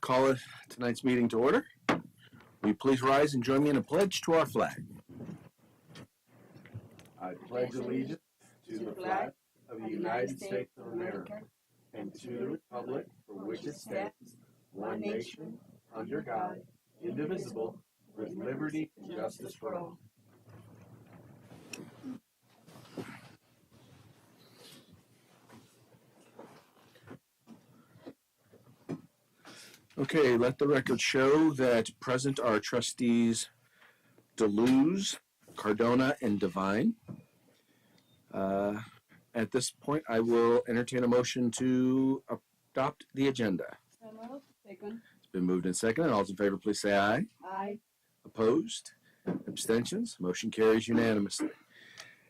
Call tonight's meeting to order. Will you please rise and join me in a pledge to our flag? I pledge allegiance to the flag of the United States of America and to the republic for which it stands, one nation, under God, indivisible, with liberty and justice for all. Okay, let the record show that present are trustees Deleuze, Cardona, and Devine. At this point, I will entertain a motion to adopt the agenda. So moved. Second. It's been moved and seconded. All those in favor, please say aye. Aye. Opposed? Abstentions? Motion carries unanimously.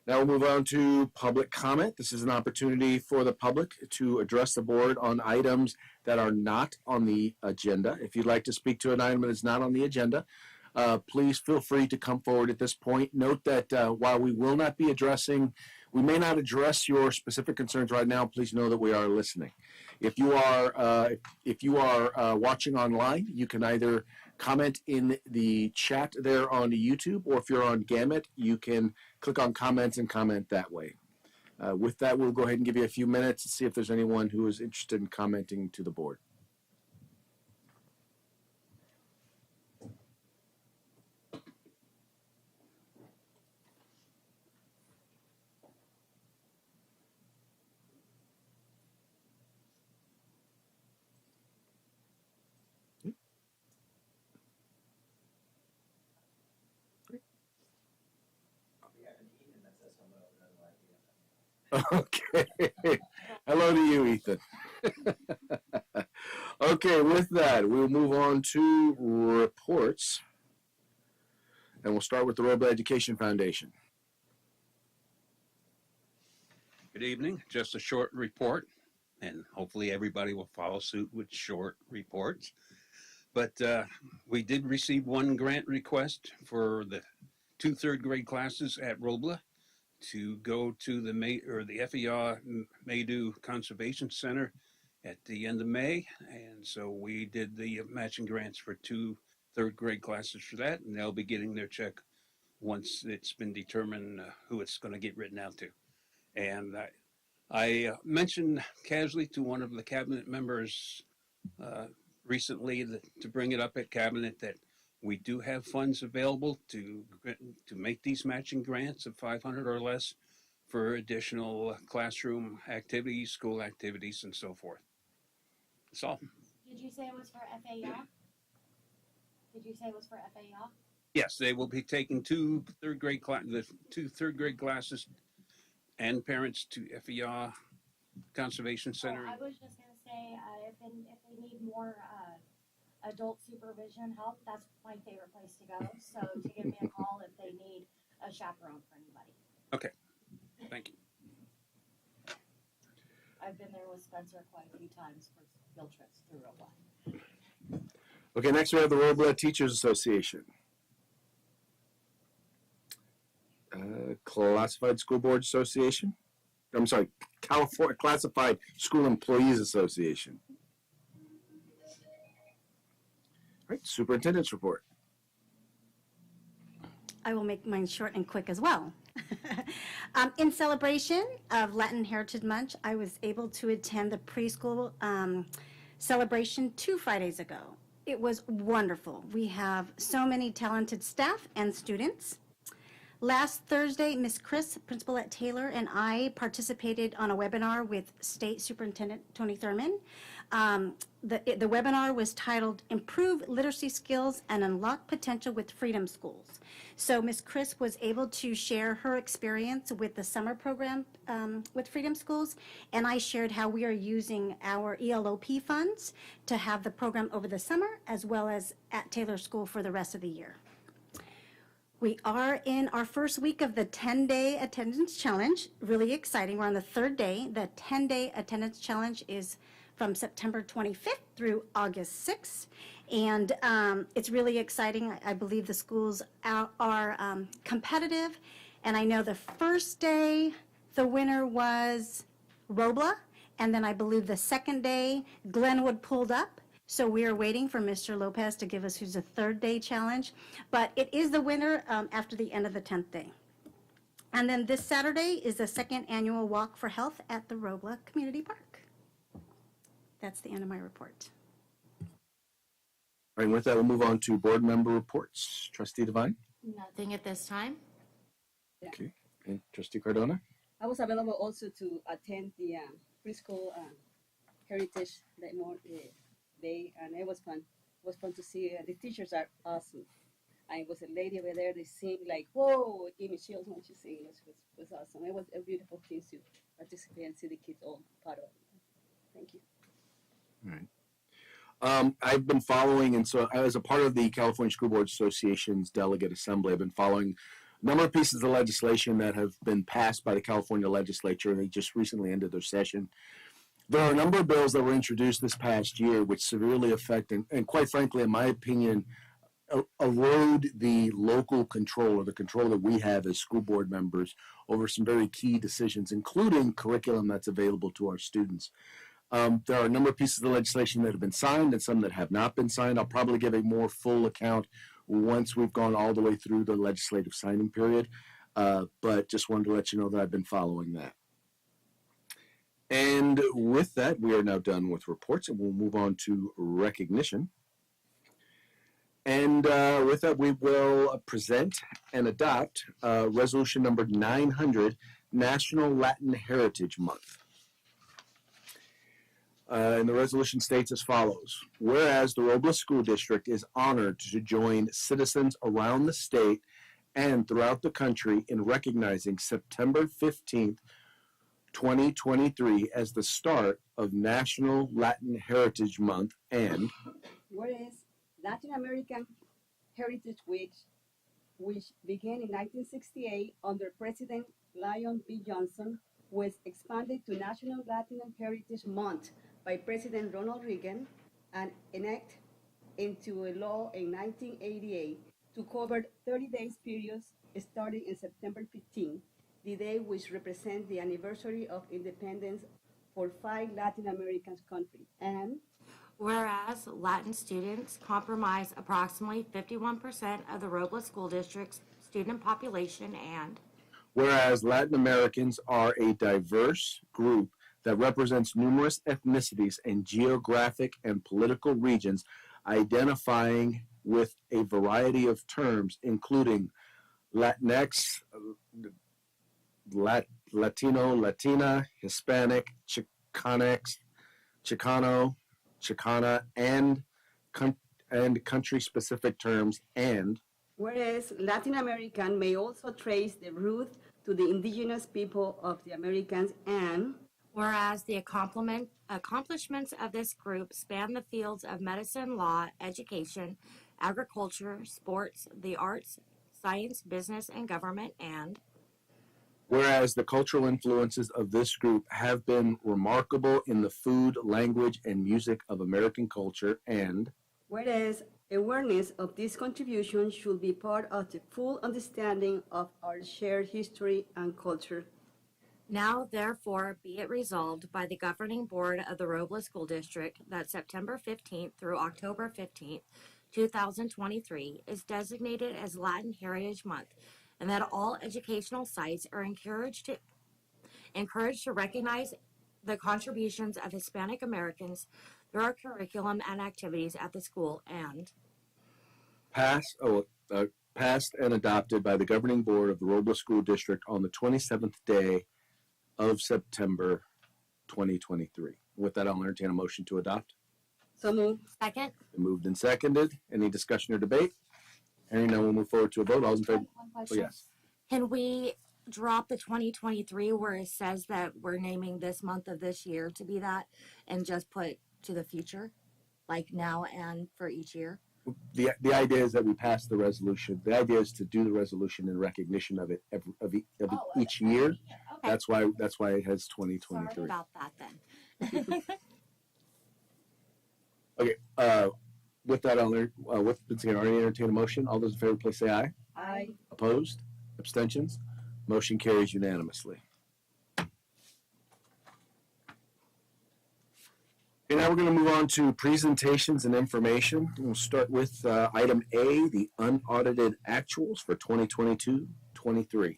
Now we'll move on to public comment. This is an opportunity for the public to address the board on items that are not on the agenda. If you'd like to speak to an item that is not on the agenda, please feel free to come forward at this point. Note that while we may not address your specific concerns right now, please know that we are listening. If you are watching online, you can either comment in the chat there on YouTube, or if you're on Gamut, you can click on comments and comment that way. With that, we'll go ahead and give you a few minutes to see if there's anyone who is interested in commenting to the board. Okay. Hello to you, Ethan. Okay, with that, we'll move on to reports. And we'll start with the Robla Education Foundation. Good evening. Just a short report, and hopefully everybody will follow suit with short reports. But we did receive one grant request for the 2 third grade classes at Robla to go to the FER Maydew Conservation Center at the end of May. And so we did the matching grants for 2 third grade classes for that, and they'll be getting their check once it's been determined who it's going to get written out to. And I mentioned casually to one of the cabinet members recently to bring it up at cabinet that we do have funds available to make these matching grants of $500 or less for additional classroom activities, school activities, and so forth. That's all. Did you say it was for FAR? Yes, they will be taking the 2 third grade classes and parents to FER Conservation Center. I was just going to say, if they need more adult supervision help, that's my favorite place to go. So to give me a call if they need a chaperone for anybody. Okay, thank you. I've been there with Spencer quite a few times for field trips through Robla. Okay, next we have the Robla Teachers Association. Classified School Board Association. I'm sorry, California Classified School Employees Association. All right, Superintendent's report. I will make mine short and quick as well. In celebration of Latin Heritage Month, I was able to attend the preschool celebration 2 Fridays ago. It was wonderful. We have so many talented staff and students. Last Thursday, Ms. Chris, principal at Taylor, and I participated on a webinar with State Superintendent Tony Thurman. The webinar was titled Improve Literacy Skills and Unlock Potential with Freedom Schools. So Ms. Chris was able to share her experience with the summer program with Freedom Schools, and I shared how we are using our ELOP funds to have the program over the summer as well as at Taylor School for the rest of the year. We are in our first week of the 10-day attendance challenge. Really exciting. We're on the 3rd day. The 10-day attendance challenge is from September 25th through August 6th. And it's really exciting. I believe the schools are competitive. And I know the first day, the winner was Robla. And then I believe the second day, Glenwood pulled up. So we are waiting for Mr. Lopez to give us who's the third day challenge, but it is the winner after the end of the 10th day. And then this Saturday is the second annual Walk for Health at the Robla Community Park. That's the end of my report. All right, with that, we'll move on to board member reports. Trustee Devine? Nothing at this time. Okay. And Trustee Cardona? I was available also to attend the preschool heritage day, and it was fun. It was fun to see. The teachers are awesome. I was a lady over there. They sing like, whoa! It gave me chills when she sang. It was awesome. It was a beautiful thing to participate and see the kids all part of it. Thank you. All right. I've been following, and so as a part of the California School Board Association's Delegate Assembly, I've been following a number of pieces of legislation that have been passed by the California legislature. They just recently ended their session. There are a number of bills that were introduced this past year which severely affect, and quite frankly, in my opinion, erode the local control or the control that we have as school board members over some very key decisions, including curriculum that's available to our students. There are a number of pieces of legislation that have been signed and some that have not been signed. I'll probably give a more full account once we've gone all the way through the legislative signing period, but just wanted to let you know that I've been following that. And with that, we are now done with reports, and we'll move on to recognition. And with that, we will present and adopt resolution number 900, National Latin Heritage Month. And the resolution states as follows. Whereas the Robla School District is honored to join citizens around the state and throughout the country in recognizing September 15th, 2023 as the start of National Latin Heritage Month, and Whereas Latin American Heritage Week, which began in 1968 under President Lyndon B. Johnson, was expanded to National Latin Heritage Month by President Ronald Reagan and enacted into a law in 1988 to cover 30 days periods starting in September 15, the day which represents the anniversary of independence for 5 Latin American countries. And Whereas Latin students comprise approximately 51% of the Robla School District's student population, and whereas Latin Americans are a diverse group that represents numerous ethnicities and geographic and political regions, identifying with a variety of terms, including Latinx, Latino, Latina, Hispanic, Chicanx, Chicano, Chicana, and country-specific terms, and whereas Latin American may also trace the root to the indigenous people of the Americans, and whereas the accomplishments of this group span the fields of medicine, law, education, agriculture, sports, the arts, science, business, and government, and whereas the cultural influences of this group have been remarkable in the food, language, and music of American culture, and whereas awareness of these contributions should be part of the full understanding of our shared history and culture. now therefore be it resolved by the governing board of the Robla School District that September 15th through October 15th, 2023 is designated as Latin Heritage Month, and that all educational sites are encouraged to recognize the contributions of Hispanic Americans through our curriculum and activities at the school, and passed and adopted by the governing board of the Robla School District on the 27th day of September 2023. With that, I'll entertain a motion to adopt. So moved. second. Moved and seconded. Any discussion or debate? Hearing none, we'll move forward to a vote. All those in favor? One Oh, question. yes. Can we drop the 2023 where it says that we're naming this month of this year to be that and just put to the future, like now and for each year? The idea is that we pass the resolution. The idea is to do the resolution in recognition of it each year. Okay. That's why it has Sorry 2023. about that then. Okay. With that, what's been said, already entertain a motion. All those in favor, please say aye. Aye. Opposed? Abstentions? Motion carries unanimously. And now we're going to move on to presentations and information. We'll start with item A, the unaudited actuals for 2022-23.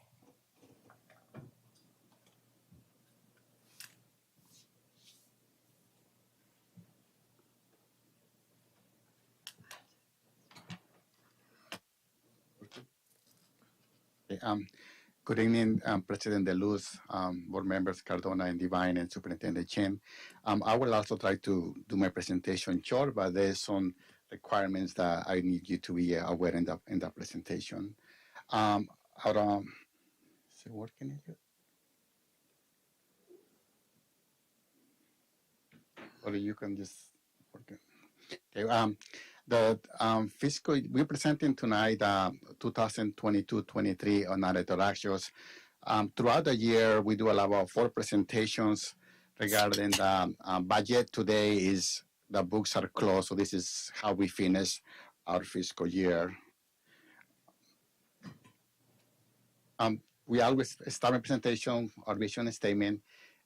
Good evening, President DeLuz, board members Cardona and Divine, and Superintendent Chen. I will also try to do my presentation short, but there's some requirements that I need you to be aware in the presentation. Is it working? Or you can just work it. Okay, the fiscal, we're presenting tonight 2022-23 on audited actuals. Throughout the year, we do allow 4 presentations regarding the budget. Today is the books are closed, so this is how we finish our fiscal year. We always start my presentation, our vision statement,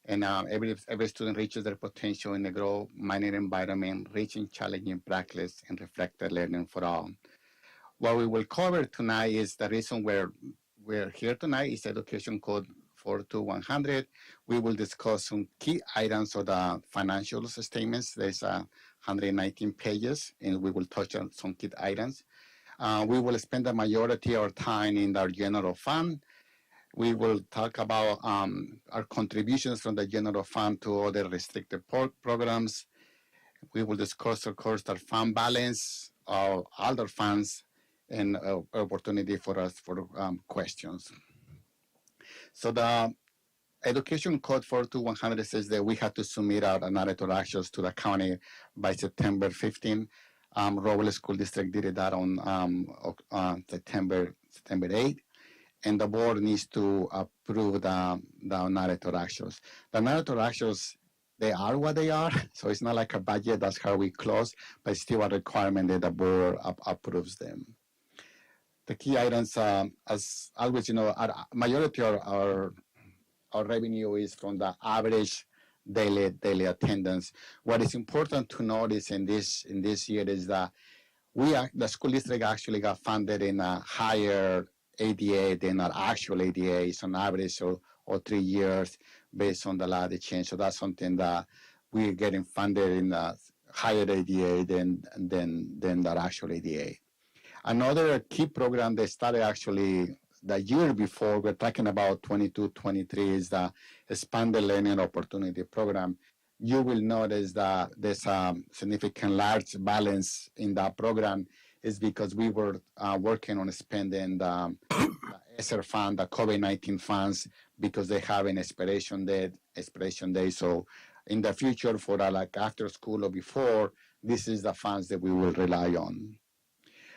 and every student reaches their potential in the growth minded environment, reaching challenging practice and reflected learning for all. What we will cover tonight is the reason we're here tonight is Education Code 42100. We will discuss some key items of the financial statements. There's 119 pages, and we will touch on some key items. We will spend the majority of our time in our general fund. We will talk about our contributions from the general fund to other restricted programs. We will discuss, of course, our fund balance, other funds, and opportunity for us for questions. So the Education Code 42100 says that we have to submit our audited actuals to the county by September 15. Robla School District did that on September 8. And the board needs to approve the audited actuals. The audited actuals, they are what they are, so it's not like a budget, that's how we close, but it's still a requirement that the board approves them. The key items, as always, our majority of our revenue is from the average daily attendance. What is important to notice in this year is that the school district actually got funded in a higher ADA than our actual ADA is on average or 3 years based on the law that changed. So that's something that we're getting funded in a higher ADA than the actual ADA. Another key program that started actually the year before, we're talking about 22-23, is the Expanded Learning Opportunity Program. You will notice that there's a significant large balance in that program is because we were working on spending the ESSER fund, the COVID-19 funds, because they have an expiration day. So in the future, for like after school or before, this is the funds that we will rely on.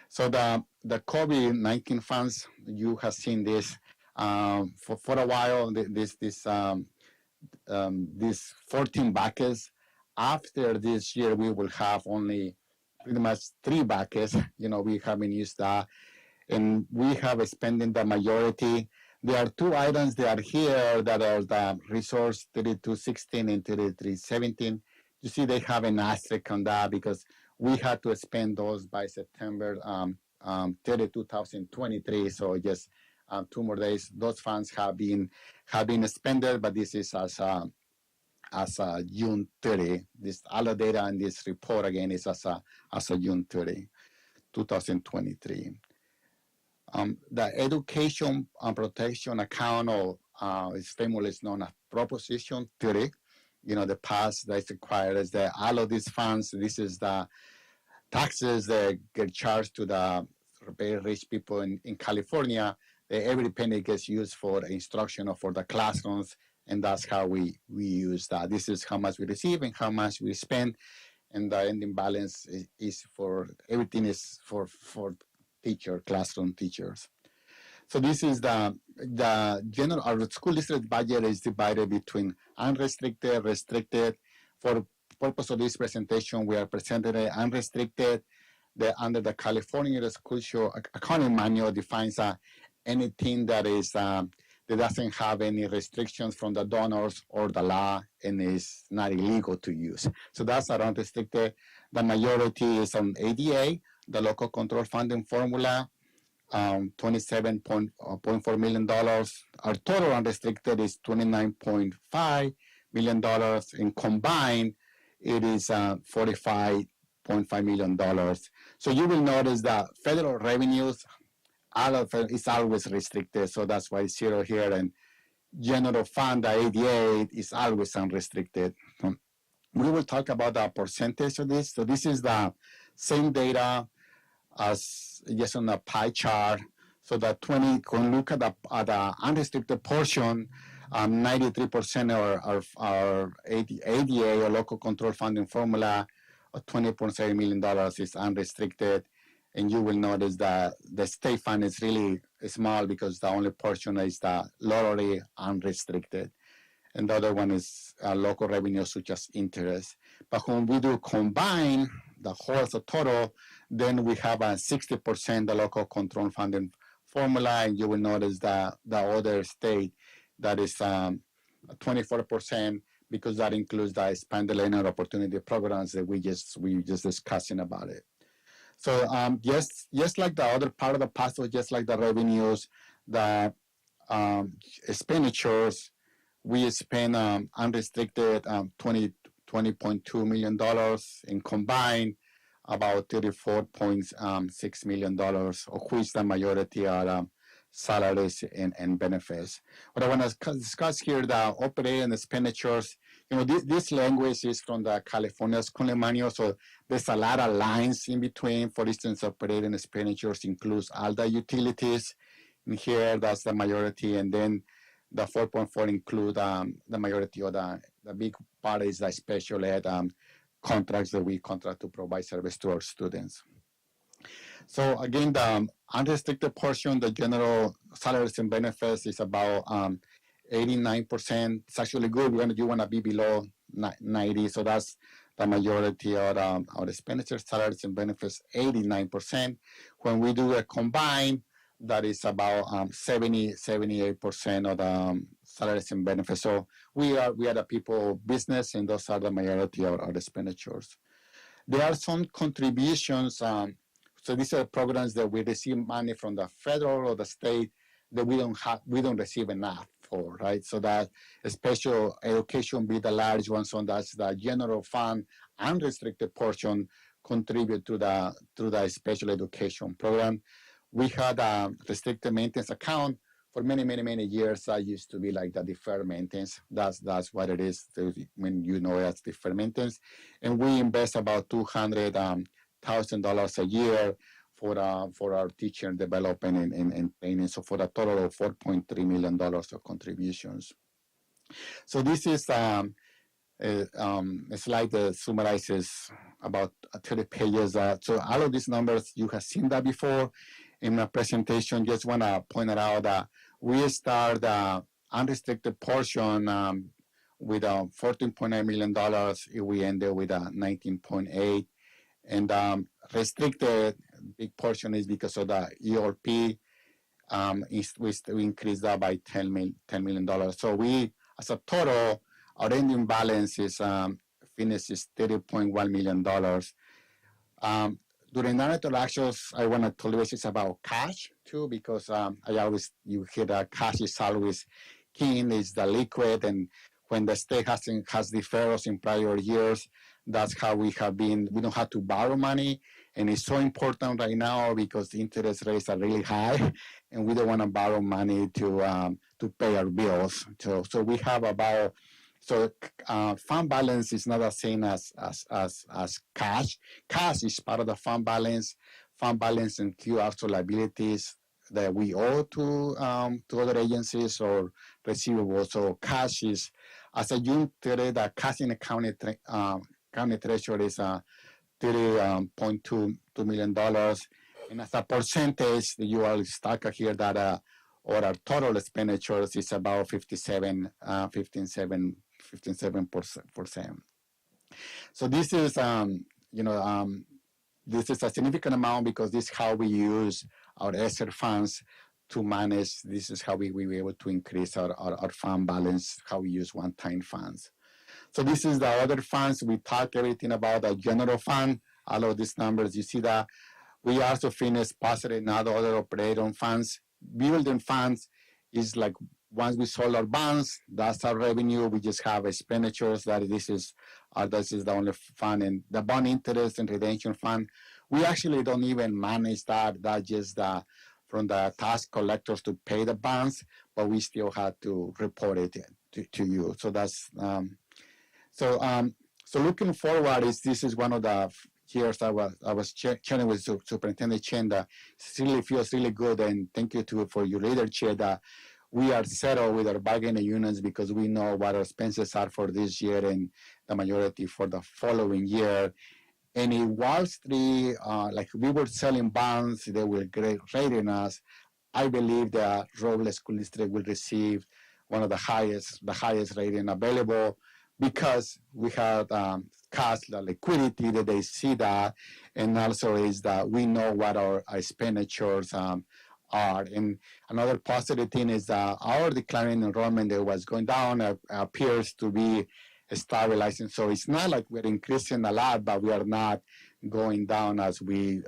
So the COVID-19 funds, you have seen this for a while. These 14 buckets. After this year, we will have only pretty much 3 buckets. We haven't used that, and we have spending the majority. There are 2 items that are here that are the resource 3216 and 3317. You see, they have an asterisk on that because we had to spend those by September 30, 2023. So just 2 more days. Those funds have been spent, but this is as June 30. All the data in this report again is as June 30, 2023. The Education Protection Account, or is famously known as Proposition 30. The past that's required is that all of these funds, this is the taxes that get charged to the very rich people in California. Every penny gets used for instruction or for the classrooms, and that's how we use that. This is how much we receive and how much we spend, and the ending balance is for everything is for classroom teachers. So this is the general. Our school district budget is divided between unrestricted, restricted. For purpose of this presentation, we are presenting unrestricted. Under the California School Show Accounting Manual defines anything that is that doesn't have any restrictions from the donors or the law and is not illegal to use. So that's our unrestricted. The majority is on ADA, the local control funding formula, $27.4 million. Our total unrestricted is $29.5 million. And combined, it is $45.5 million. So you will notice that federal revenues is always restricted. So that's why it's zero here. And general fund, the ADA, is always unrestricted. We will talk about the percentage of this. So this is the same data as just on the pie chart. So that when look at the unrestricted portion, 93% of our ADA or local control funding formula of $20.7 million is unrestricted. And you will notice that the state fund is really small because the only portion is the lottery unrestricted. And the other one is local revenue such as interest. But when we do combine the whole as a total, then we have a 60% the local control funding formula, and you will notice that the other state that is 24% because that includes the expanded learning opportunity programs that we just discussing about it. So just like the other part of the puzzle, just like the revenues, the expenditures, we spend unrestricted $20.2 million and combined about $34.6 million, of which the majority are salaries and benefits. What I want to discuss here, the operating expenditures, this language is from the California School Manual, so there's a lot of lines in between. For instance, operating expenditures includes all the utilities. In here, that's the majority, and then the 4.4 include the majority of the big part is the special ed contracts that we contract to provide service to our students. So again, the unrestricted portion, the general salaries and benefits is about 89%. It's actually good. You want to be below 90, so that's the majority of our expenditures, salaries and benefits, 89%. When we do a combined, that is about 78% of the salaries and benefits. So we are the people business, and those are the majority of our expenditures. There are some contributions. So these are programs that we receive money from the federal or the state that we don't receive enough for, right? So that special education be the large one. So that's the general fund unrestricted portion contribute to the special education program. We had a restricted maintenance account for many years. That used to be like the deferred maintenance. That's what it is when it's deferred maintenance. And we invest about $200,000 a year for our teacher development and training. So for a total of $4.3 million of contributions. So this is a slide that summarizes about 30 pages. So all of these numbers, you have seen that before in my presentation. Just want to point it out that we start the unrestricted portion with $14.9 million. We ended with 19.8. And restricted big portion is because of the ERP. We increased that by $10 million. So we, as a total, our ending balance is finishes $30.1 million. During our interactions, I want to tell you it's about cash too, because you hear that cash is always king, is the liquid, and when the state has deferrals in prior years, that's how we have been. We don't have to borrow money, and it's so important right now because the interest rates are really high, and we don't want to borrow money to pay our bills. So we have about. So fund balance is not the same as cash. Cash is part of the fund balance. Fund balance includes also liabilities that we owe to other agencies or receivables. So cash is, as a June 30, the cash in the county treasury is $30.2 million. And as a percentage, you are stuck here that or our total expenditures is about 57%. So this is, this is a significant amount because this is how we use our ESSER funds to manage. This is how we were able to increase our fund balance, how we use one-time funds. So this is the other funds. We talk everything about the general fund. All of these numbers, you see that we also finished positive in other operating funds. Building funds is like once we sold our bonds, that's our revenue. We just have expenditures that this is the only fund. And the bond interest and redemption fund, we actually don't even manage that. That's just from the tax collectors to pay the bonds, but we still have to report it to you. So that's so looking forward, this is one of the years I was chatting with Superintendent Chen. That really feels really good, and thank you for your leadership. That we are settled with our bargaining unions because we know what our expenses are for this year and the majority for the following year. And in Wall Street, like we were selling bonds, they were rating us. I believe that Robla School District will receive one of the highest rating available because we have cash, the liquidity that they see that, and also is that we know what our expenditures are. And another positive thing is that our declining enrollment that was going down appears to be stabilizing. So it's not like we're increasing a lot, but we are not going down as we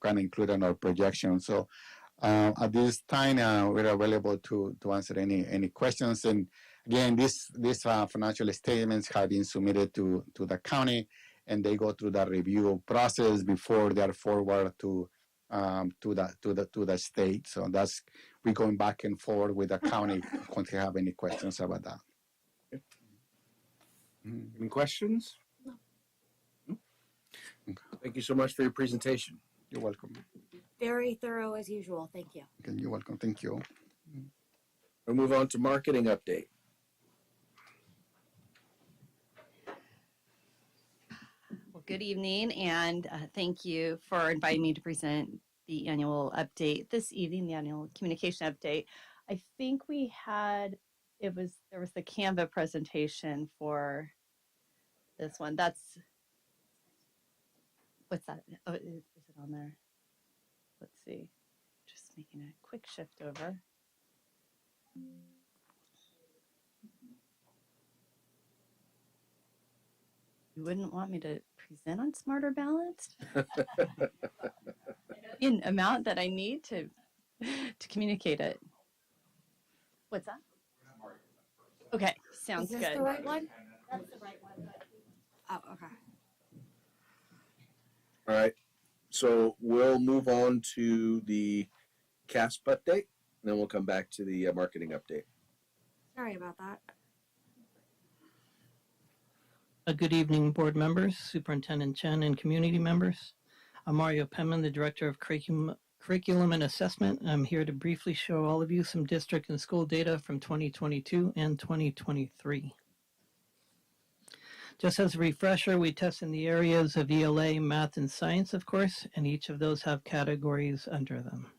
can include in our projection. So at this time, we're available to answer any questions. And again, these financial statements have been submitted to the county, and they go through the review process before they are forward to the state. So that's we're going back and forth with the county. If you have any questions about that. Any questions? No. Thank you so much for your presentation. You're welcome. Very thorough as usual. Thank you. Okay, you're welcome. Thank you. We'll move on to marketing update. Well, good evening, and thank you for inviting me to present the annual update this evening, the annual communication update. I think we had, there was the Canva presentation for this one. That's, what's that? Oh, is it on there? Let's see. Just making a quick shift over. You wouldn't want me to present on Smarter Balanced? The amount that I need to communicate it. What's that? Okay, sounds Is this good. the right one? That's the right one. Oh, okay. All right. So we'll move on to the CASP update, and then we'll come back to the marketing update. Sorry about that. Good evening, board members, Superintendent Chen, and community members. I'm Mario Penman, the Director of Curriculum and Assessment. I'm here to briefly show all of you some district and school data from 2022 and 2023. Just as a refresher, we test in the areas of ELA, math, and science, of course, and each of those have categories under them.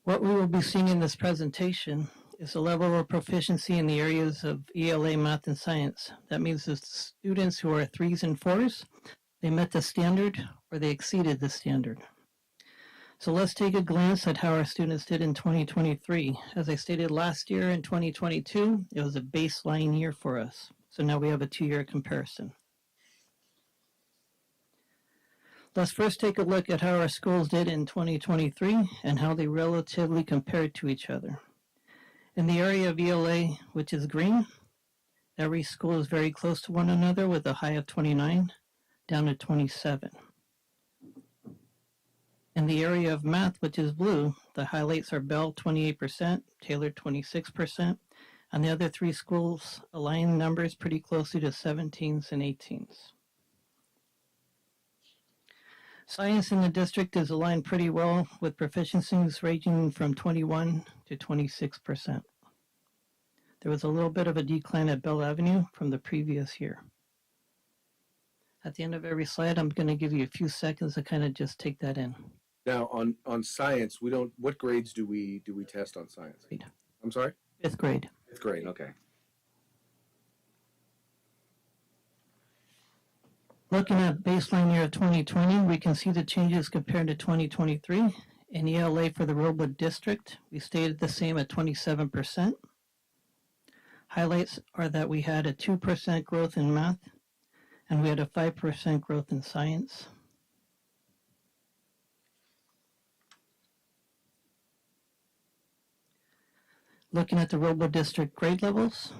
What we will be seeing in this presentation is the level of proficiency in the areas of ELA, math, and science. That means the students who are 3s and 4s, they met the standard or they exceeded the standard. So let's take a glance at how our students did in 2023. As I stated last year in 2022, it was a baseline year for us. So now we have a 2-year comparison. Let's first take a look at how our schools did in 2023 and how they relatively compared to each other. In the area of ELA, which is green, every school is very close to one another with a high of 29 down to 27. In the area of math, which is blue, the highlights are Bell 28%, Taylor 26%, and the other 3 schools align numbers pretty closely to 17s and 18s. Science in the district is aligned pretty well with proficiencies ranging from 21 to 26%. There was a little bit of a decline at Bell Avenue from the previous year. At the end of every slide, I'm going to give you a few seconds to kind of just take that in. Now on science, we don't. What grades do we test on science? Grade. I'm sorry. 5th grade. 5th grade. Okay. Looking at baseline year of 2020, we can see the changes compared to 2023. In ELA for the Robla district, we stayed the same at 27%. Highlights are that we had a 2% growth in math, and we had a 5% growth in science. Looking at the Robla district grade levels,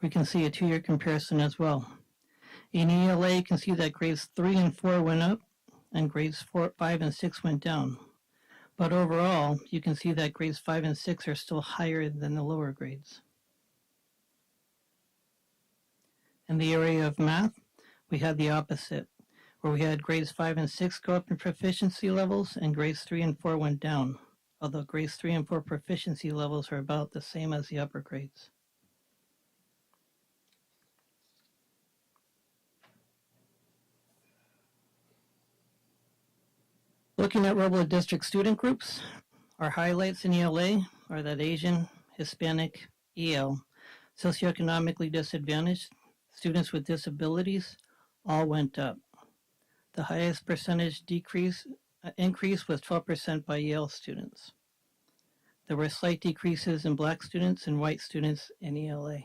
we can see a two-year comparison as well. In ELA, you can see that grades 3 and 4 went up, and grades 4, 5, and 6 went down. But overall, you can see that grades 5 and 6 are still higher than the lower grades. In the area of math, we had the opposite, where we had grades 5 and 6 go up in proficiency levels, and grades 3 and 4 went down, although grades 3 and 4 proficiency levels are about the same as the upper grades. Looking at Robla District student groups, our highlights in ELA are that Asian, Hispanic, EL, socioeconomically disadvantaged, students with disabilities, all went up. The highest percentage increase was 12% by EL students. There were slight decreases in Black students and white students in ELA.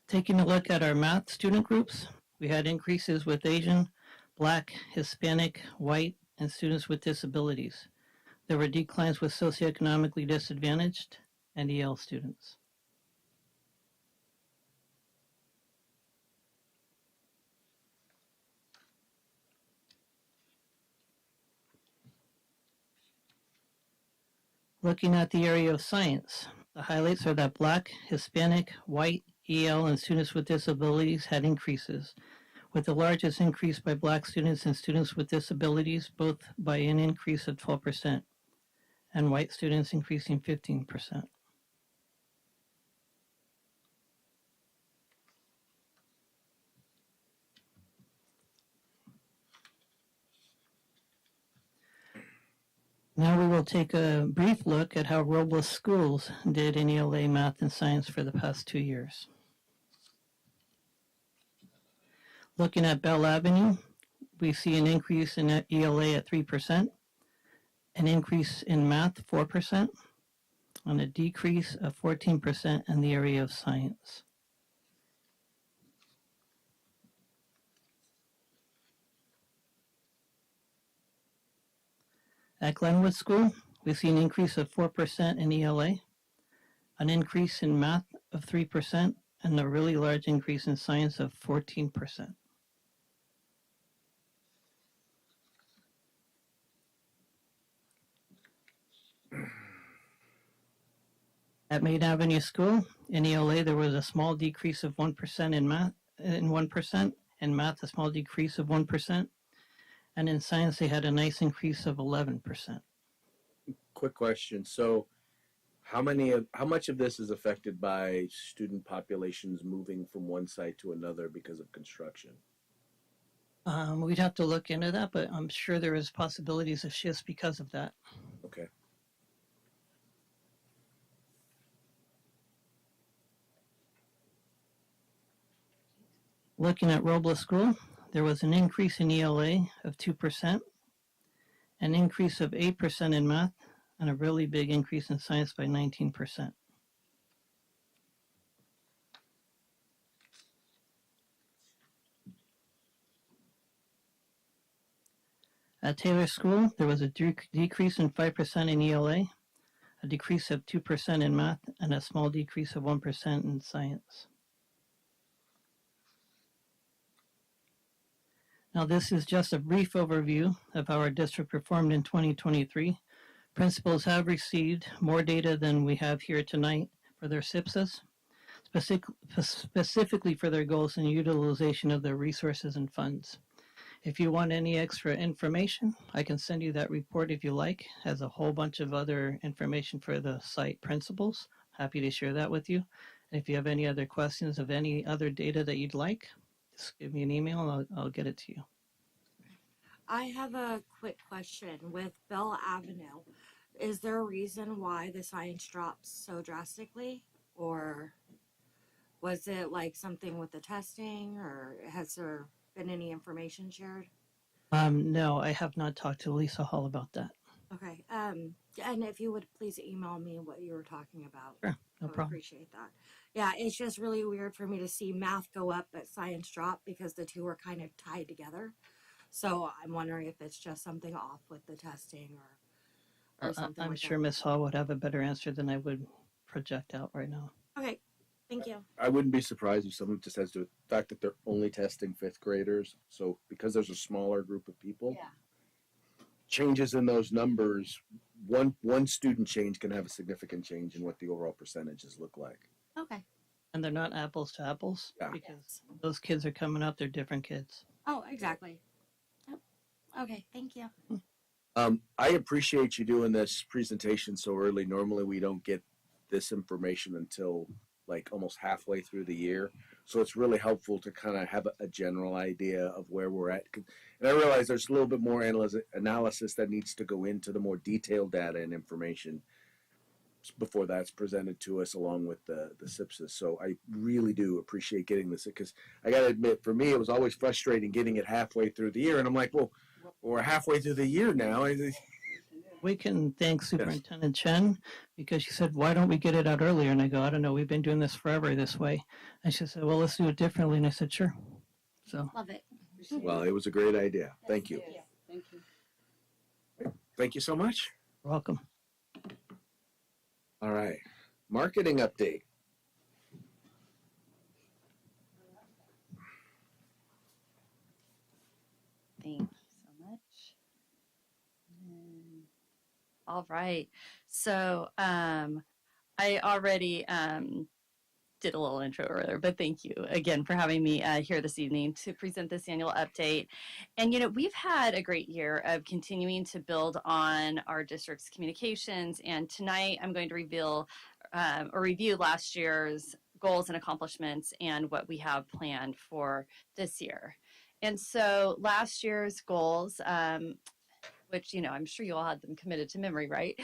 Taking a look at our math student groups, we had increases with Asian, Black, Hispanic, white, and students with disabilities. There were declines with socioeconomically disadvantaged and EL students. Looking at the area of science, the highlights are that Black, Hispanic, white, EL, and students with disabilities had increases, with the largest increase by Black students and students with disabilities, both by an increase of 12%, and white students increasing 15%. Now we will take a brief look at how Robla schools did in ELA math and science for the past 2 years. Looking at Bell Avenue, we see an increase in ELA at 3%, an increase in math 4%, and a decrease of 14% in the area of science. At Glenwood School, we see an increase of 4% in ELA, an increase in math of 3%, and a really large increase in science of 14%. At Main Avenue School, in ELA, there was a small decrease of 1% in math, in 1%, and math a small decrease of 1%, and in science they had a nice increase of 11%. Quick question. So how much of this is affected by student populations moving from one site to another because of construction? We'd have to look into that, but I'm sure there is possibilities of shifts because of that. Okay. Looking at Robla School, there was an increase in ELA of 2%, an increase of 8% in math, and a really big increase in science by 19%. At Taylor School, there was a decrease in 5% in ELA, a decrease of 2% in math, and a small decrease of 1% in science. Now, this is just a brief overview of how our district performed in 2023. Principals have received more data than we have here tonight for their SIPSAs, specifically for their goals and utilization of their resources and funds. If you want any extra information, I can send you that report if you like. It has a whole bunch of other information for the site principals. Happy to share that with you. And if you have any other questions of any other data that you'd like, just give me an email and I'll get it to you. I have a quick question with Bell Avenue. is there a reason why the science dropped so drastically? Or was it like something with the testing, or has there been any information shared? No, I have not talked to Lisa Hall about that. Okay. And if you would please email me what you were talking about. Sure, no I would problem. appreciate that. Yeah, it's just really weird for me to see math go up but science drop because the two are kind of tied together. So I'm wondering if it's just something off with the testing or something I'm like sure Miss Hall would have a better answer than I would project out right now. that. Okay. Thank you. I wouldn't be surprised if someone just has to the fact that they're only testing fifth graders. So because there's a smaller group of people, changes in those numbers, one student change can have a significant change in what the overall percentages look like. Okay. And they're not apples to apples Yeah. because those kids are coming out, they're different kids. Oh, exactly. Yep. Okay. Thank you. I appreciate you doing this presentation so early. Normally we don't get this information until like almost halfway through the year. So it's really helpful to kind of have a general idea of where we're at. And I realize there's a little bit more analysis that needs to go into the more detailed data and information before that's presented to us along with the SIPSIS. So I really do appreciate getting this because I got to admit, for me, it was always frustrating getting it halfway through the year. And I'm like, well, we're halfway through the year now. We can thank Superintendent Chen because she said, why don't we get it out earlier? And I go, I don't know, we've been doing this forever this way. And she said, well, let's do it differently. And I said, sure. So Love it. Well, it was a great idea. Thank you. Thank you. Thank you so much. you're welcome. All right. Marketing update. Thank you so much. All right. So I already did a little intro earlier, but thank you again for having me here this evening to present this annual update. And, you know, we've had a great year of continuing to build on our district's communications. And tonight I'm going to reveal or review last year's goals and accomplishments and what we have planned for this year. And so last year's goals, which, you know, I'm sure you all had them committed to memory, right?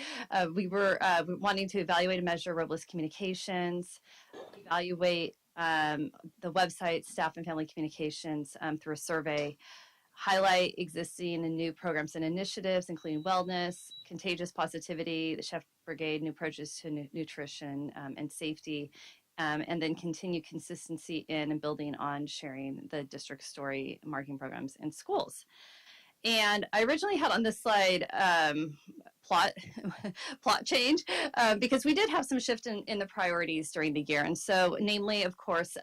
We were wanting to evaluate and measure Robla's communications, evaluate the website, staff and family communications through a survey, highlight existing and new programs and initiatives, including wellness, contagious positivity, the Chef Brigade, new approaches to nutrition and safety, and then continue consistency in and building on sharing the district story marketing programs in schools. And I originally had on this slide plot change because we did have some shift in the priorities during the year. And so namely, of course,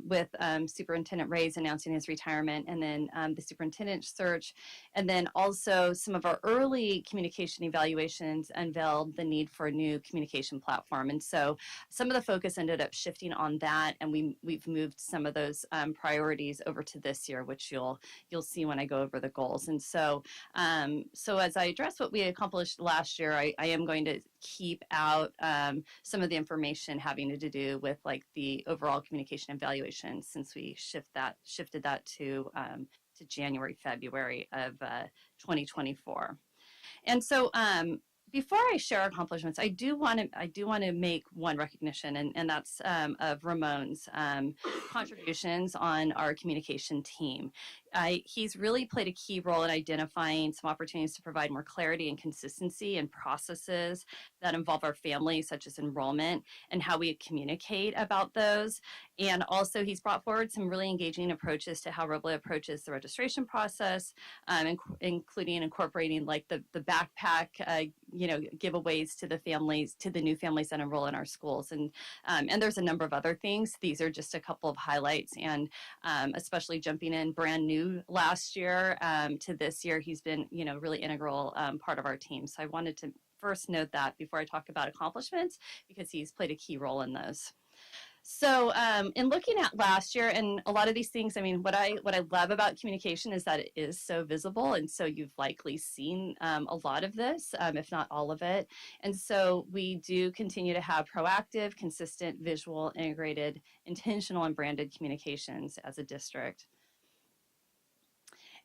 with Superintendent Ray's announcing his retirement and then the superintendent search, and then also some of our early communication evaluations unveiled the need for a new communication platform. And so some of the focus ended up shifting on that, and we've moved some of those priorities over to this year, which you'll see when I go over the goals. And so as I address what we accomplished last year, I am going to keep out some of the information having to do with like the overall communication evaluation, since we shifted that to January, February of 2024. And so before I share our accomplishments, I do want to make one recognition, and that's of Ramon's contributions on our communication team. He's really played a key role in identifying some opportunities to provide more clarity and consistency in processes that involve our families, such as enrollment, and how we communicate about those. And also, he's brought forward some really engaging approaches to how Robla approaches the registration process, including incorporating like the backpack, giveaways to the families, to the new families that enroll in our schools. And there's a number of other things. These are just a couple of highlights, and especially jumping in brand new last year to this year, he's been, really integral part of our team. So I wanted to first note that before I talk about accomplishments, because he's played a key role in those. So in looking at last year, and a lot of these things, I mean, what I love about communication is that it is so visible. And so you've likely seen a lot of this, if not all of it. And so we do continue to have proactive, consistent, visual, integrated, intentional, and branded communications as a district.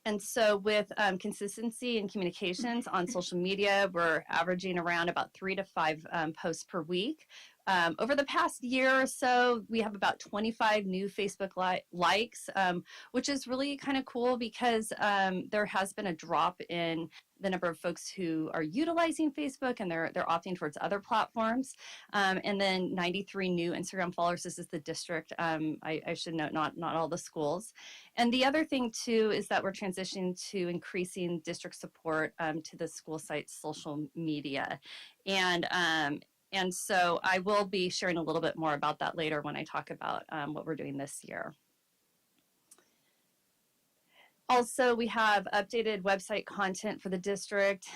And so with consistency in communications on social media, we're averaging around about 3 to 5 posts per week. Over the past year or so, we have about 25 new Facebook likes, which is really kind of cool because there has been a drop in the number of folks who are utilizing Facebook, and they're opting towards other platforms. And then 93 new Instagram followers. This is the district. I should note, not all the schools. And the other thing too is that we're transitioning to increasing district support to the school site's social media. And so I will be sharing a little bit more about that later when I talk about what we're doing this year. Also, we have updated website content for the district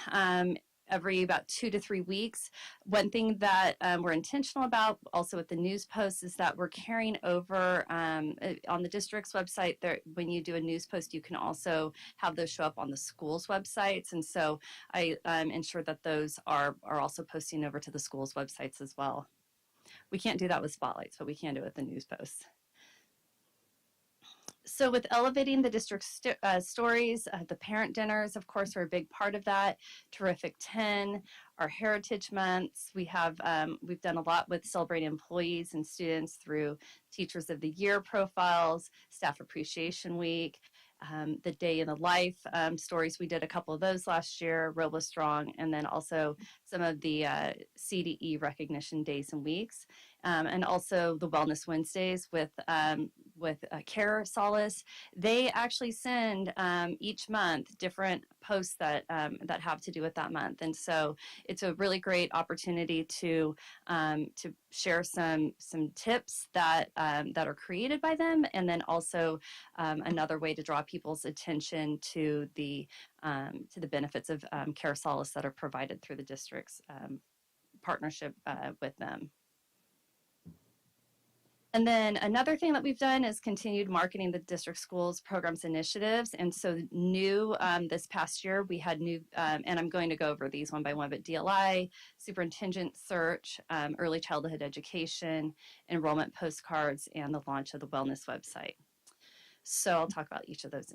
every about 2 to 3 weeks. One thing that we're intentional about also with the news posts is that we're carrying over on the district's website. There, when you do a news post, you can also have those show up on the school's websites. And so I ensure that those are also posting over to the school's websites as well. We can't do that with spotlights, but we can do it with the news posts. So with elevating the district stories, the parent dinners, of course, are a big part of that. Terrific 10, our Heritage Months. We've done a lot with celebrating employees and students through Teachers of the Year profiles, Staff Appreciation Week, the Day in the Life stories. We did a couple of those last year, Robla Strong, and then also some of the CDE recognition days and weeks. And also the Wellness Wednesdays with Care Solace. They actually send each month different posts that have to do with that month, and so it's a really great opportunity to share some tips that are created by them, and then also another way to draw people's attention to the benefits of Care Solace that are provided through the district's partnership with them. And then another thing that we've done is continued marketing the district schools programs initiatives. And so new this past year, we had new, and I'm going to go over these one by one, but DLI, superintendent search, early childhood education, enrollment postcards, and the launch of the wellness website. So I'll talk about each of those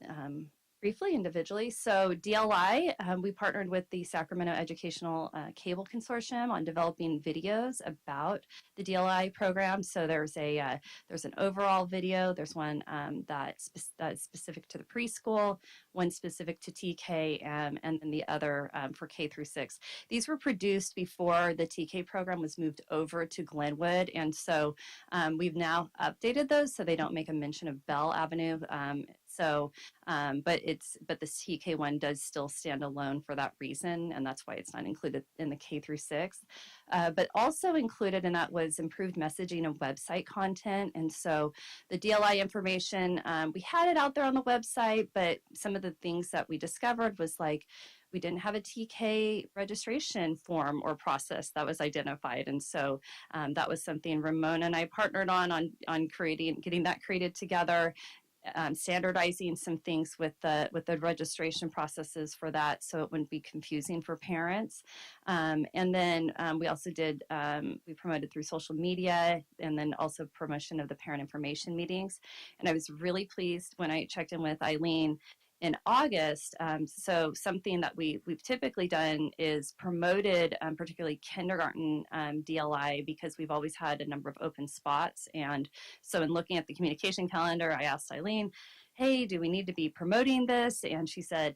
briefly individually. So DLI, we partnered with the Sacramento Educational Cable Consortium on developing videos about the DLI program. So there's an overall video. There's one that's specific to the preschool, one specific to TK, and then the other for K through 6. These were produced before the TK program was moved over to Glenwood, and so we've now updated those so they don't make a mention of Bell Avenue. But the TK one does still stand alone for that reason, and that's why it's not included in the K through 6. But also included in that was improved messaging and website content. And so the DLI information, we had it out there on the website, but some of the things that we discovered was like, we didn't have a TK registration form or process that was identified. And so that was something Ramona and I partnered on getting that created together. Standardizing some things with the registration processes for that, so it wouldn't be confusing for parents. And then we also did we promoted through social media, and then also promotion of the parent information meetings. And I was really pleased when I checked in with Eileen in August. So something that we've typically done is promoted particularly kindergarten DLI, because we've always had a number of open spots. And so in looking at the communication calendar, I asked Eileen, hey, do we need to be promoting this? And she said,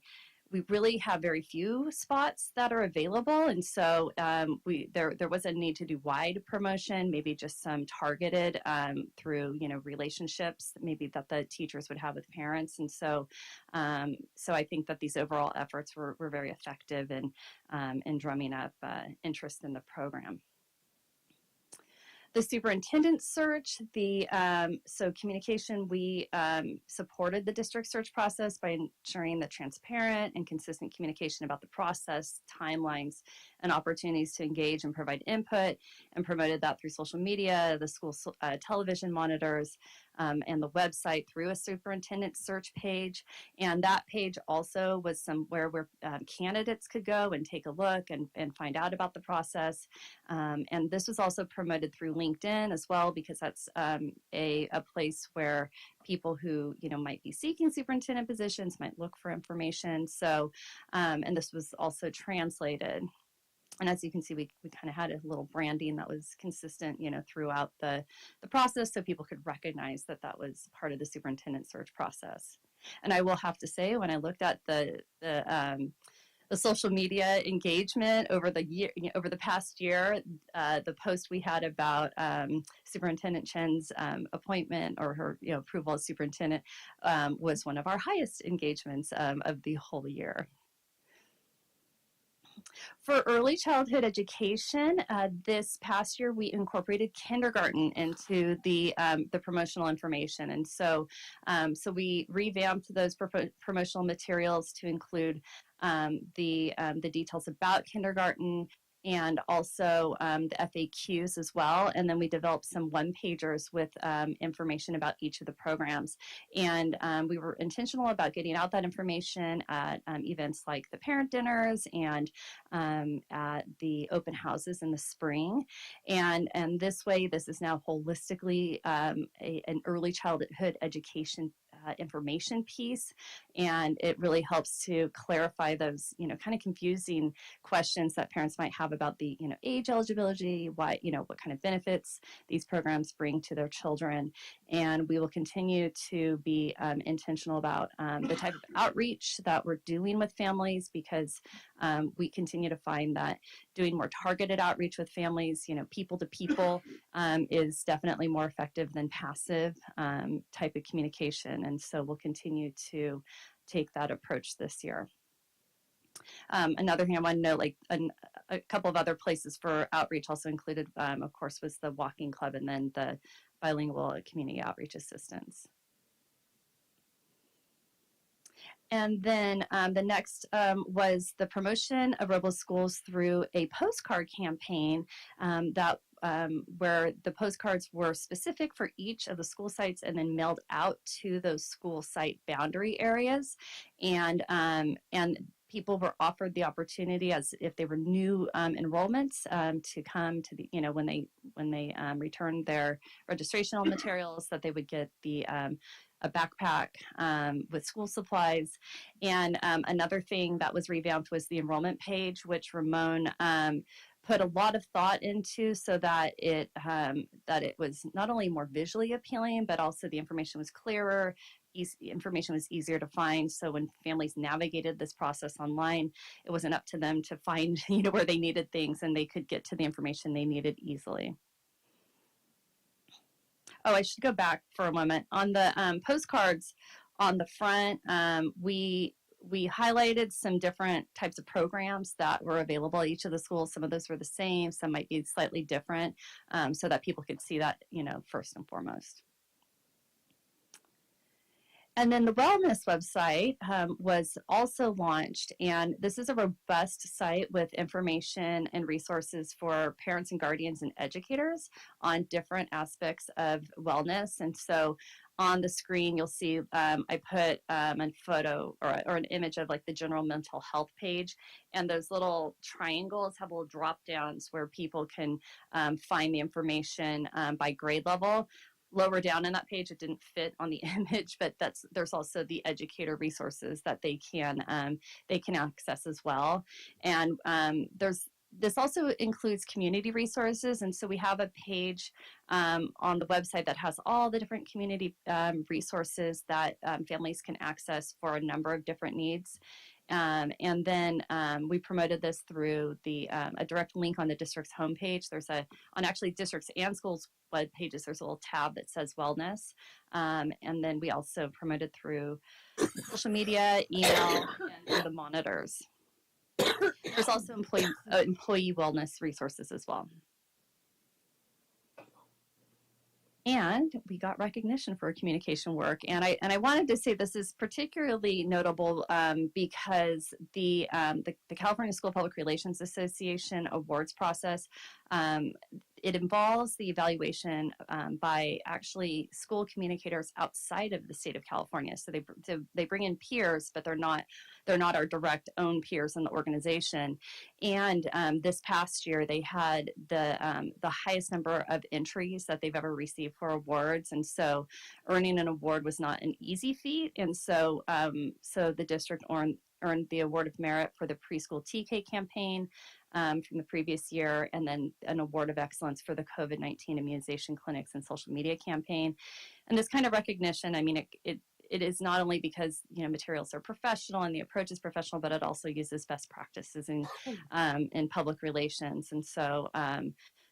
we really have very few spots that are available, and so there was a need to do wide promotion, maybe just some targeted through relationships maybe that the teachers would have with parents, and so I think that these overall efforts were very effective in drumming up interest in the program. The superintendent search, so communication, we supported the district search process by ensuring the transparent and consistent communication about the process, timelines, and opportunities to engage and provide input, and promoted that through social media, the school television monitors, and the website through a superintendent search page. And that page also was somewhere where candidates could go and take a look and find out about the process. And this was also promoted through LinkedIn as well, because that's a place where people who, you know, might be seeking superintendent positions might look for information. So, and this was also translated. And as you can see, we kind of had a little branding that was consistent, you know, throughout the process, so people could recognize that that was part of the superintendent search process. And I will have to say, when I looked at the social media engagement over the year, over the past year, the post we had about Superintendent Chen's appointment, or her, you know, approval as superintendent, was one of our highest engagements of the whole year. For early childhood education, this past year we incorporated kindergarten into the promotional information, and so we revamped those promotional materials to include the details about kindergarten, and also the FAQs as well. And then we developed some one-pagers with information about each of the programs. And we were intentional about getting out that information at events like the parent dinners and at the open houses in the spring. And this way, this is now holistically an early childhood education information piece, and it really helps to clarify those, you know, kind of confusing questions that parents might have about the, you know, age eligibility, why, you know, what kind of benefits these programs bring to their children. And we will continue to be intentional about the type of outreach that we're doing with families, because we continue to find that doing more targeted outreach with families, you know, people to people, is definitely more effective than passive type of communication. And so we'll continue to take that approach this year. Another thing I want to note, like a couple of other places for outreach also included, of course, was the walking club and then the bilingual community outreach assistants. And then the next was the promotion of Robla schools through a postcard campaign that where the postcards were specific for each of the school sites and then mailed out to those school site boundary areas. And people were offered the opportunity, as if they were new enrollments, to come to the, you know, when they returned their registrational materials, that they would get the a backpack with school supplies. And another thing that was revamped was the enrollment page, which Ramon put a lot of thought into, so that it was not only more visually appealing, but also the information was clearer. Information was easier to find, so when families navigated this process online, it wasn't up to them to find, you know, where they needed things, and they could get to the information they needed easily. Oh, I should go back for a moment. On the postcards on the front, we highlighted some different types of programs that were available at each of the schools. Some of those were the same, some might be slightly different, so that people could see that, you know, first and foremost. And then the wellness website was also launched, and this is a robust site with information and resources for parents and guardians and educators on different aspects of wellness. And so on the screen, you'll see I put a photo or an image of like the general mental health page, and those little triangles have little drop downs where people can find the information by grade level. Lower down in that page, it didn't fit on the image, but there's also the educator resources that they can access as well. And this also includes community resources, and so we have a page on the website that has all the different community resources that families can access for a number of different needs. And then we promoted this through a direct link on the district's homepage. There's on actually districts and schools web pages, there's a little tab that says wellness. And then we also promoted through social media, email, and the monitors. There's also employee wellness resources as well. And we got recognition for our communication work. And I wanted to say this is particularly notable because the California School Public Relations Association awards process It involves the evaluation by actually school communicators outside of the state of California. So they bring in peers, but they're not our direct own peers in the organization. And this past year, they had the highest number of entries that they've ever received for awards. And so earning an award was not an easy feat. And so the district earned the Award of Merit for the preschool TK campaign from the previous year, and then an Award of Excellence for the COVID-19 immunization clinics and social media campaign. And this kind of recognition, I mean, it is not only because materials are professional and the approach is professional, but it also uses best practices in public relations. And so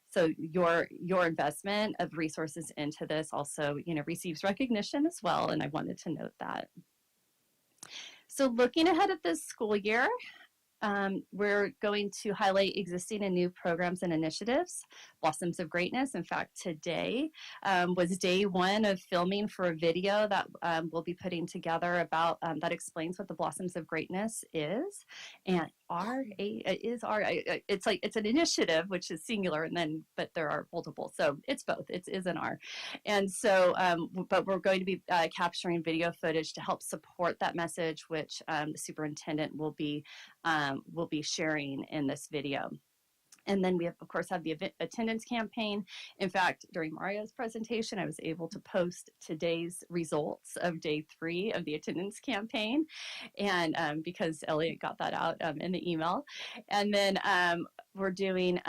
so your investment of resources into this also receives recognition as well, and I wanted to note that. So looking ahead at this school year, we're going to highlight existing and new programs and initiatives, Blossoms of Greatness. In fact, today was day one of filming for a video that we'll be putting together about that explains what the Blossoms of Greatness is. And it's an initiative, which is singular, but there are multiple. So it's both. It is an R. And so, but we're going to be capturing video footage to help support that message, which the superintendent will be sharing in this video. And then we of course have the attendance campaign. In fact, during Mario's presentation, I was able to post today's results of day 3 of the attendance campaign, and because Elliot got that out in the email. And then we're doing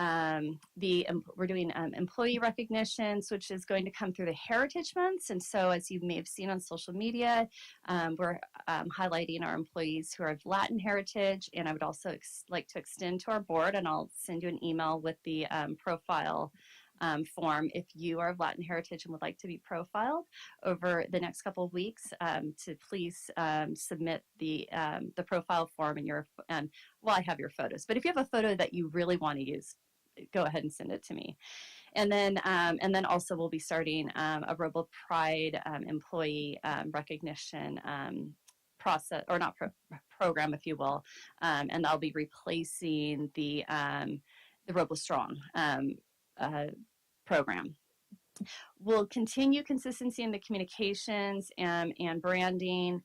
employee recognitions, which is going to come through the Heritage Months. And so, as you may have seen on social media, we're highlighting our employees who are of Latin heritage. And I would also like to extend to our board, and I'll send you an email with the profile form if you are of Latin heritage and would like to be profiled over the next couple of weeks, to please submit the profile form and I have your photos, but if you have a photo that you really want to use, go ahead and send it to me. And then also we'll be starting a Robla Pride employee recognition process, or not program, if you will, and I'll be replacing the Robla Strong program. We'll continue consistency in the communications and branding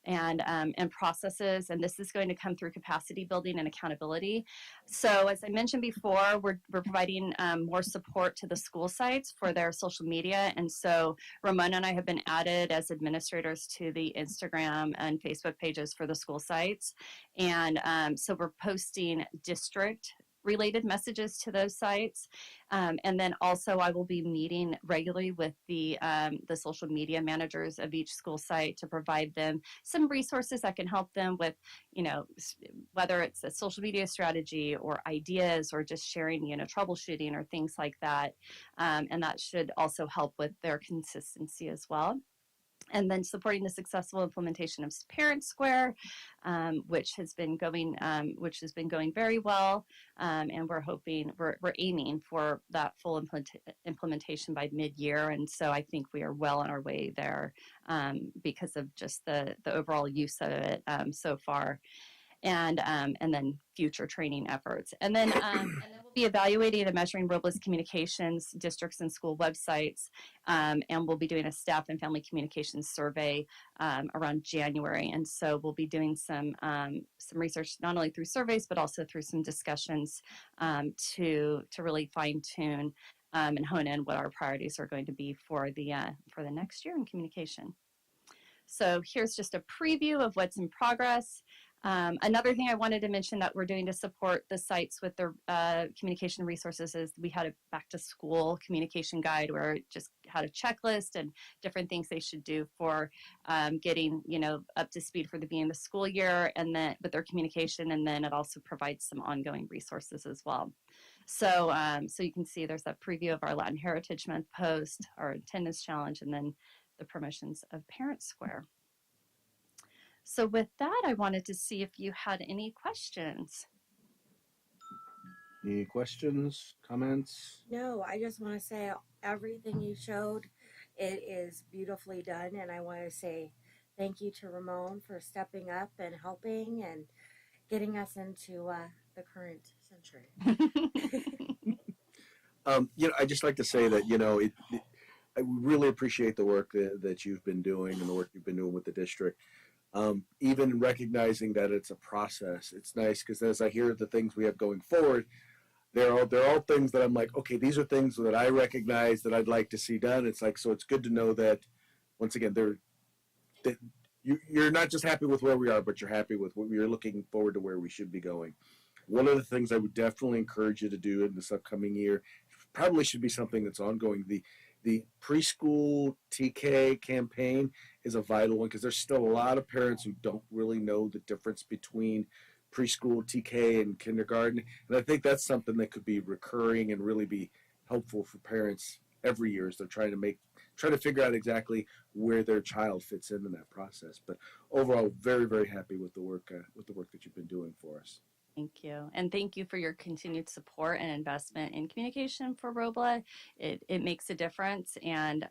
and processes, and this is going to come through capacity building and accountability. So as I mentioned before, we're providing more support to the school sites for their social media, and so Ramona and I have been added as administrators to the Instagram and Facebook pages for the school sites, and so we're posting district related messages to those sites. And then also I will be meeting regularly with the social media managers of each school site to provide them some resources that can help them with, whether it's a social media strategy or ideas or just sharing, troubleshooting or things like that. And that should also help with their consistency as well. And then supporting the successful implementation of Parent Square, which has been going very well, and we're aiming for that full implementation by mid-year. And so I think we are well on our way there because of just the overall use of it so far. And then future training efforts. And then we'll be evaluating and measuring Robla's communications, districts and school websites, and we'll be doing a staff and family communications survey around January. And so we'll be doing some research, not only through surveys, but also through some discussions to really fine tune and hone in what our priorities are going to be for the next year in communication. So here's just a preview of what's in progress. Another thing I wanted to mention that we're doing to support the sites with their communication resources is we had a back to school communication guide where it just had a checklist and different things they should do for getting up to speed for the beginning of the school year, and then with their communication, and then it also provides some ongoing resources as well. So so you can see there's that preview of our Latin Heritage Month post, our attendance challenge, and then the promotions of Parent Square. So with that, I wanted to see if you had any questions. Any questions, comments? No, I just want to say everything you showed, it is beautifully done. And I want to say thank you to Ramon for stepping up and helping and getting us into the current century. I just like to say that, I really appreciate the work that you've been doing and the work you've been doing with the district. Even recognizing that it's a process, it's nice because as I hear the things we have going forward, they're all things that I'm like, okay, these are things that I recognize that I'd like to see done. It's like, so it's good to know that, once again, that you're not just happy with where we are, but you're happy with what you're looking forward to where we should be going. One of the things I would definitely encourage you to do in this upcoming year probably should be something that's ongoing. The preschool TK campaign is a vital one because there's still a lot of parents who don't really know the difference between preschool TK and kindergarten, and I think that's something that could be recurring and really be helpful for parents every year as they're trying to figure out exactly where their child fits in that process. But overall, very, very happy with the work that you've been doing for us. Thank you. And thank you for your continued support and investment in communication for Robla. It makes a difference and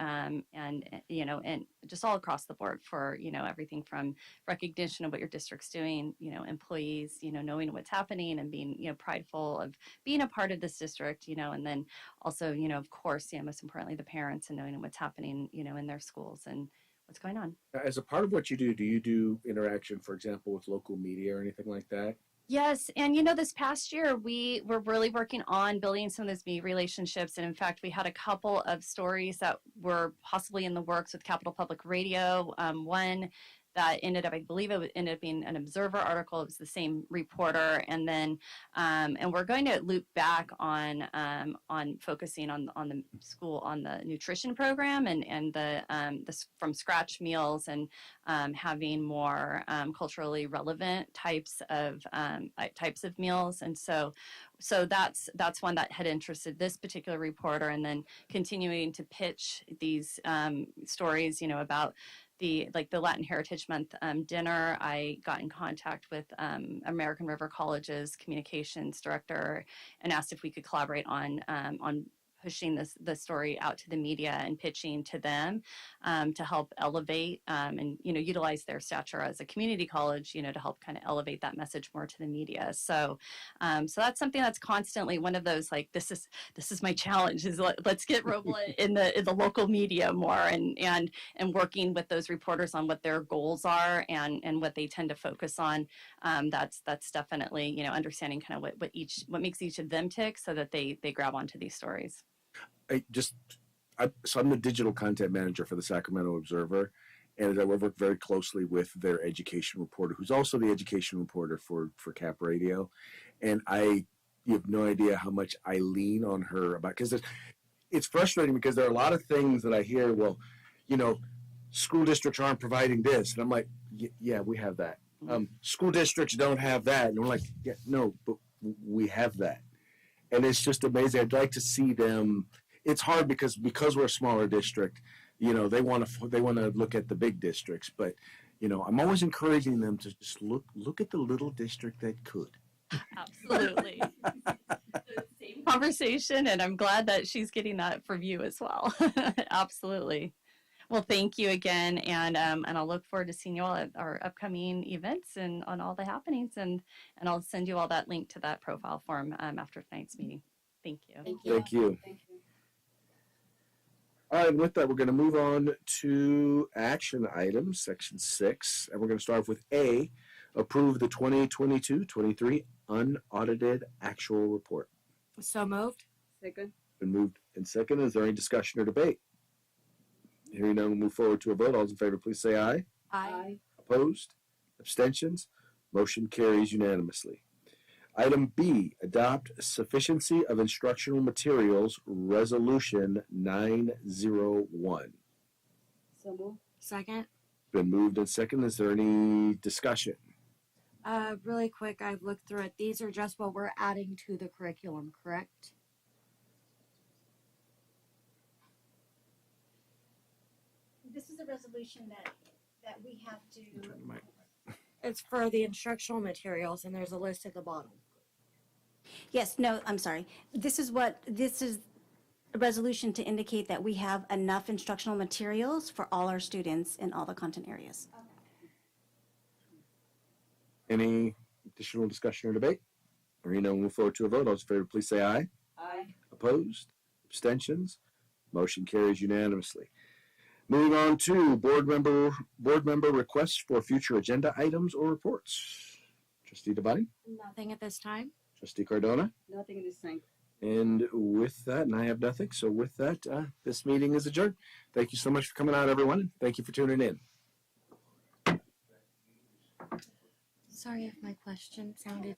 just all across the board for, everything from recognition of what your district's doing, employees, knowing what's happening and being, prideful of being a part of this district, and then also, of course, most importantly, the parents and knowing what's happening, in their schools and what's going on. As a part of what you do you do interaction, for example, with local media or anything like that? Yes. And, this past year, we were really working on building some of those media relationships. And in fact, we had a couple of stories that were possibly in the works with Capital Public Radio. One that ended up, I believe ended up being an Observer article. It was the same reporter. And then, and we're going to loop back on focusing on the school, on the nutrition program and the from scratch meals and having more culturally relevant types of meals. And so that's one that had interested this particular reporter, and then continuing to pitch these stories, about the Latin Heritage Month dinner. I got in contact with American River College's communications director and asked if we could collaborate on pushing the story out to the media and pitching to them to help elevate and utilize their stature as a community college, to help kind of elevate that message more to the media. So that's something that's constantly one of those, like, this is my challenge, is let's get Robla in the local media more and working with those reporters on what their goals are and what they tend to focus on. That's definitely, understanding kind of what makes each of them tick so that they grab onto these stories. So I'm the digital content manager for the Sacramento Observer, and I work very closely with their education reporter, who's also the education reporter for Cap Radio. And you have no idea how much I lean on her about, because it's frustrating because there are a lot of things that I hear, well, school districts aren't providing this. And I'm like, yeah, we have that. School districts don't have that. And we're like, yeah, no, but we have that. And it's just amazing. I'd like to see them. It's hard because we're a smaller district, they want to look at the big districts, but I'm always encouraging them to just look at the little district that could. Absolutely. Same conversation, and I'm glad that she's getting that from you as well. Absolutely. Well, thank you again, and I'll look forward to seeing you all at our upcoming events and on all the happenings, and I'll send you all that link to that profile form after tonight's meeting. Thank you. Thank you. All right, with that, we're going to move on to action items, section 6, and we're going to start with A, approve the 2022-23 unaudited actual report. So moved. Second. Been moved and second. Is there any discussion or debate? Hearing none, we'll move forward to a vote. All those in favor, please say aye. Aye. Opposed? Abstentions? Motion carries unanimously. Item B, adopt sufficiency of instructional materials resolution 901. So moved. Second. Been moved and second. Is there any discussion? Really quick, I've looked through it. These are just what we're adding to the curriculum, correct? This is a resolution that we have to. It's for the instructional materials, and there's a list at the bottom. Yes, no, I'm sorry. This is a resolution to indicate that we have enough instructional materials for all our students in all the content areas. Any additional discussion or debate? Or we'll move forward to a vote. All those in favor, please say aye. Aye. Opposed? Abstentions? Motion carries unanimously. Moving on to board member requests for future agenda items or reports. Trustee Devine? Nothing at this time. Trustee Cardona? Nothing this time. And with that, and I have nothing, so with that, this meeting is adjourned. Thank you so much for coming out, everyone. Thank you for tuning in. Sorry if my question sounded